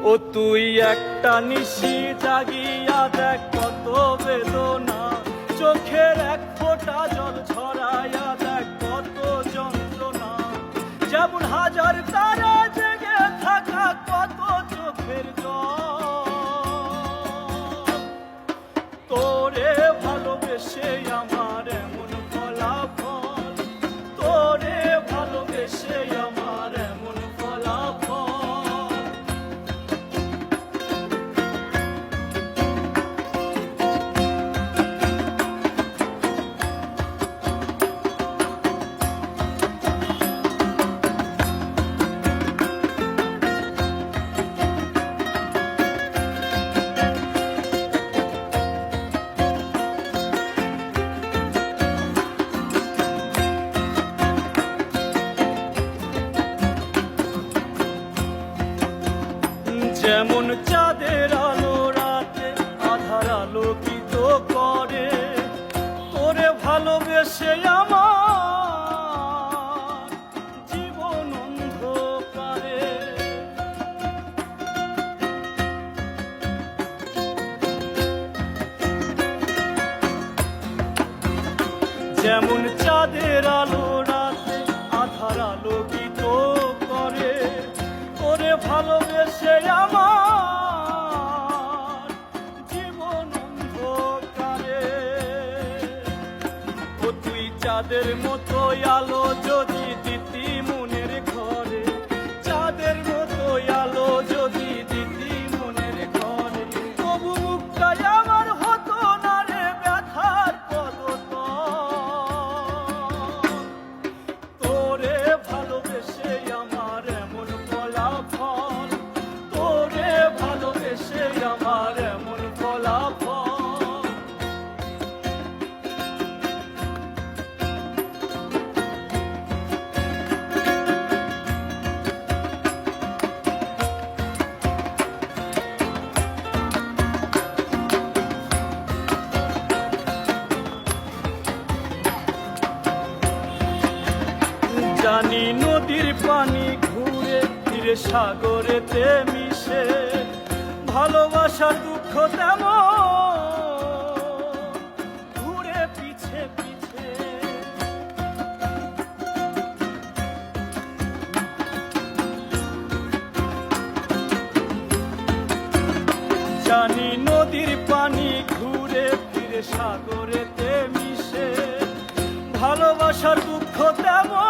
ও তুই একটা নিশি জাগিয়া দেখ কত বেদনা, চোখের এক ফোঁটা জল ছড়াইয়া দেখ কত যন্ত্রণা। যেমন হাজার তারা জেগে থাকা কত চোখের জল, তোরে ভালোবেসে আমার এমন ফলাফল, তোরে ভালোবেসে আমার এমন ফলাফল। যেমন চাঁদের আলো রাতে আধার আলোকিত করে, তোরে ভালোবেসে আমার জীবন অন্ধকারে। যেমন চাঁদের আলো রাতে আধার আলোকিত করে, তোরে ভালোবেসে আমার জীবন অন্ধকারে। ও তুই চাঁদের মতো আলো যদি দিতি মনের ঘরে, চাঁদের মতো আলো যদি দিতি মনের ঘরে, তবু মুখটাই আমার হতো না রে ব্যথার পদতল। তোরে ভালোবেসে আমার এমন ফলাফল, তোরে ভালোবেসে আমার এমন ফলাফল। জানি নদীর পানি ঘুরে ফিরে সাগরেতে মিশে, ভালোবাসার দুঃখ তেমন ঘুরে পিছে পিছে। জানি নদীর পানি ঘুরে ফিরে সাগরেতে মিশে, ভালোবাসার দুঃখ তেমন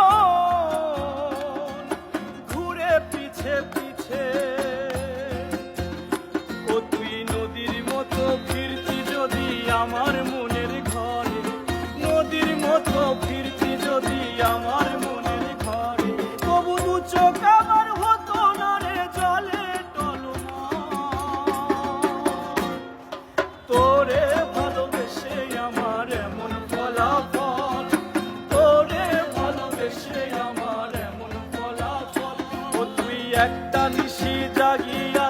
ঘুরে পিছে পিছে। ও তুই নদীর মতো ফিরতি যদি আমার মনের ঘরে, নদীর মতো ফিরতি যদি আমার মনের ঘরে, তবু দু চোখ আমার হতো না রে জলে টলমল। তোরে ভালোবেসে আমার এমন ফলাফল, তোরে ভালোবেসে আমার এমন ফলাফল। ও তুই একটা নিশি জাগিয়া